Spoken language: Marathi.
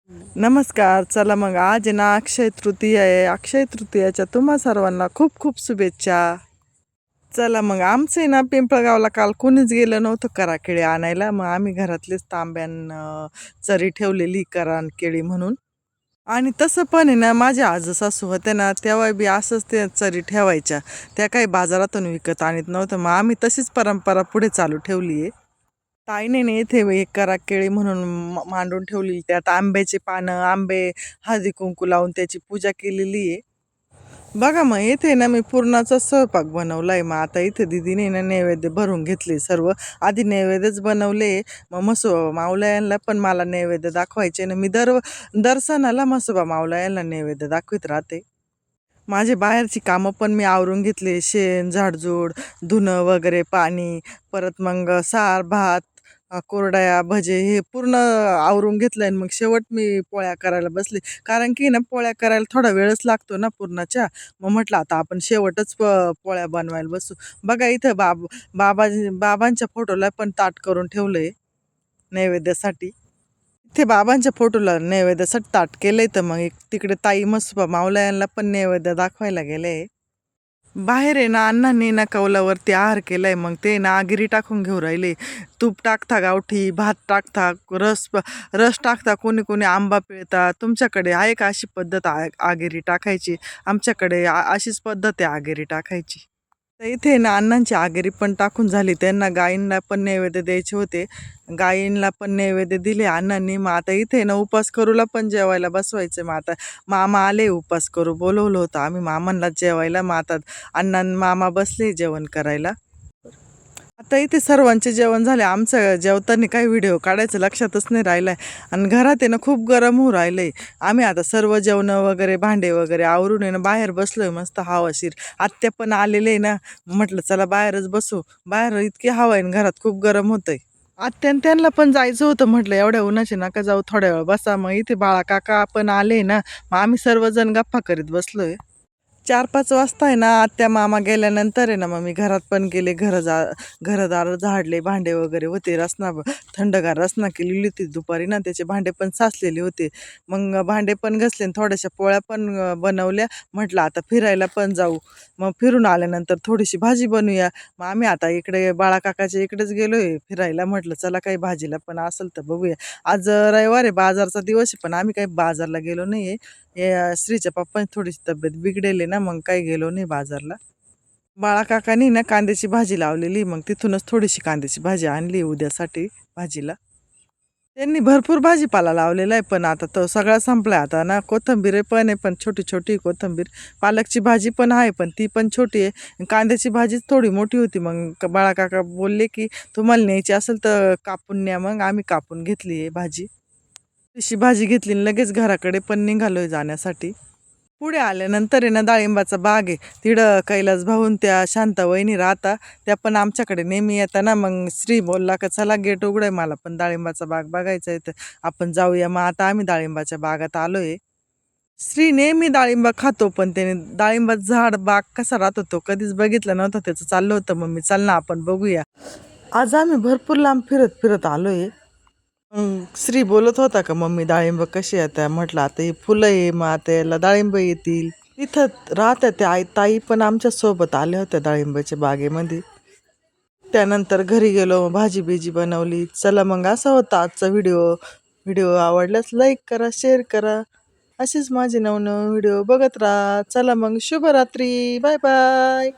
नमस्कार. चला मग आज आहे ना अक्षय तृतीया आहे. अक्षय तृतीयाच्या तुम्हा सर्वांना खूप खूप शुभेच्छा. चला मग आमचं आहे ना पिंपळगावला काल कोणीच गेलं नव्हतं करा केळी आणायला. मग आम्ही घरातलीच चरी ठेवलेली करा केळी म्हणून. आणि तसं पण आहे ना माझ्या आजसासू होत्या ना तेव्हा बी असंच ते चरी ठेवायच्या. त्या काही बाजारातून विकत आणत नव्हतं. मग आम्ही तशीच परंपरा पुढे चालू ठेवली आहे. ताईने ना इथे एक करा केळी म्हणून मांडून ठेवलेली. त्यात आंब्याची पानं, आंबे, हळदी कुंकू लावून त्याची पूजा केलेली आहे. बघा मग इथे ना मी पुरणाचा स्वयंपाक बनवलाय. मग आता इथे दीदीने ना नैवेद्य भरून घेतले सर्व. आधी नैवेद्यच बनवले. मग माऊला यांना पण मला नैवेद्य दाखवायचे ना. मी दर सणाला माऊला यांना नैवेद्य दाखवित राहते. माझे बाहेरची कामं पण मी आवरून घेतले. शेण, झाडझूड, धुणं वगैरे, पाणी, परत मग सार, भात, कोरड्या, भजे हे पूर्ण आवरून घेतलं आणि मग शेवट मी पोळ्या करायला बसले. कारण की ना पोळ्या करायला थोडा वेळच लागतो ना पुरणाच्या. मग म्हटलं आता आपण शेवटच पोळ्या बनवायला बसू. बघा इथं बाबांच्या फोटोला पण ताट करून ठेवलंय नैवेद्यासाठी. इथे बाबांच्या फोटोला नैवेद्यासाठी ताट केलंय. तर मग तिकडे ताई मसोबा माऊला यांना पण नैवेद्य दाखवायला गेले. बाहेर आहे ना अण्णांनी ना कौलावरती आहार केलाय. मग ते ना आगिरी टाकून घेऊ राहिले. तूप टाकता गावठी, भात टाकता, रस टाकता, कोणी कोणी आंबा पिळता. तुमच्याकडे आहे का अशी पद्धत आगिरी टाकायची? आमच्याकडे अशीच पद्धत आहे आगिरी टाकायची. तर इथे ना अण्णांची आगिरी पण टाकून झाली. त्यांना गायींना पण नैवेद्य द्यायचे होते. गायींना पण नैवेद्य दिले अण्णांनी. मग आता इथे ना उपास करूला पण जेवायला बसवायचं. मग आता मामा आले उपास करू, बोलवलं होतं आम्ही मामांनाच जेवायला. मग आता अण्णा मामा बसले जेवण करायला. आता इथे सर्वांचे जेवण झाले. आमचं जेवताना काही व्हिडिओ काढायचं लक्षातच नाही राहिलाय. आणि घरात आहे ना खूप गरम होऊ राहिलंय. आम्ही आता सर्व जेवणं वगैरे, भांडे वगैरे आवरून आहे ना बाहेर बसलोय मस्त हवाशीर. आत्या पण आलेले आहे ना. म्हटलं चला बाहेरच बसू. बाहेर इतकी हवा आहे आणि घरात खूप गरम होतंय. आत्यान त्यांना पण जायचं होतं. म्हटलं एवढ्या उन्हाचे नका जाऊ, थोड्या वेळ बसा. मग इथे बाळा काका पण आले ना. मग आम्ही सर्वजण गप्पा करीत बसलोय. 4-5 वाजता आहे ना आत्या मामा गेल्यानंतर आहे ना मग मी घरात पण गेले. घरदार झाडले, भांडे वगैरे होते. थंडगार रसना केलेली होती दुपारी ना, त्याचे भांडे पण साचलेले होते. मग भांडे पण घसले आणि थोड्याशा पोळ्या पण बनवल्या. म्हटलं आता फिरायला पण जाऊ. मग फिरून आल्यानंतर थोडीशी भाजी बनवूया. मग आम्ही आता इकडे बाळाकाकाच्या इकडेच गेलोय फिरायला. म्हटलं चला काही भाजीला पण असेल तर बघूया. आज रविवार आहे, बाजारचा दिवस आहे, पण आम्ही काही बाजारला गेलो नाहीये. श्रीच्या पप्पांची थोडीशी तब्येत बिघडेली ना, मग काही गेलो नाही बाजारला. बाळाकाकांनी ना कांद्याची भाजी लावलेली. मग तिथूनच थोडीशी कांद्याची भाजी आणली उद्यासाठी भाजीला. त्यांनी भरपूर भाजीपाला लावलेला आहे, पण आता तो सगळा संपलाय. आता ना कोथिंबीर पण आहे, पण छोटी छोटी कोथिंबीर. पालकची भाजी पण आहे, पण ती पण छोटी आहे. कांद्याची भाजीच थोडी मोठी होती. मग बाळाकाका बोलले की तुम्हाला न्यायची असेल तर कापून न्या. मग आम्ही कापून घेतली आहे भाजी. तशी भाजी घेतली आणि लगेच घराकडे पण निघालोय जाण्यासाठी. पुढे आल्यानंतर आहे ना डाळिंबाचा बाग आहे. तिकडं कैलास भाऊन त्या शांता वहिनी राहता. त्या पण आमच्याकडे नेहमी येतात ना. मग श्री बोलला का चला गेट उघडय, मला पण डाळिंबाचा बाग बघायचा आहे, तर आपण जाऊया. मग आता आम्ही डाळिंबाच्या बागात आलोय. श्री नेहमी डाळिंब खातो, पण त्याने डाळिंबाचं झाड बाग कसा राहतो तो कधीच बघितलं नव्हतं. त्याचं चाललं होतं मम्मी चल ना आपण बघूया. आज आम्ही भरपूर लांब फिरत फिरत आलोय. श्री बोलत होता का मम्मी डाळिंब कशी येतात. म्हटलं आता ही फुलं आहे, मग आता याला डाळिंब येतील. इथं राहत्या त्या ताई पण आमच्या सोबत आल्या होत्या डाळिंबाच्या बागेमध्ये. त्यानंतर घरी गेलो, भाजी बिजी बनवली. चला मग असा होता आजचा व्हिडिओ. व्हिडिओ आवडल्यास लाईक करा, शेअर करा. असेच माझे नवनवीन व्हिडिओ बघत राहा. चला मग शुभरात्री, बाय बाय.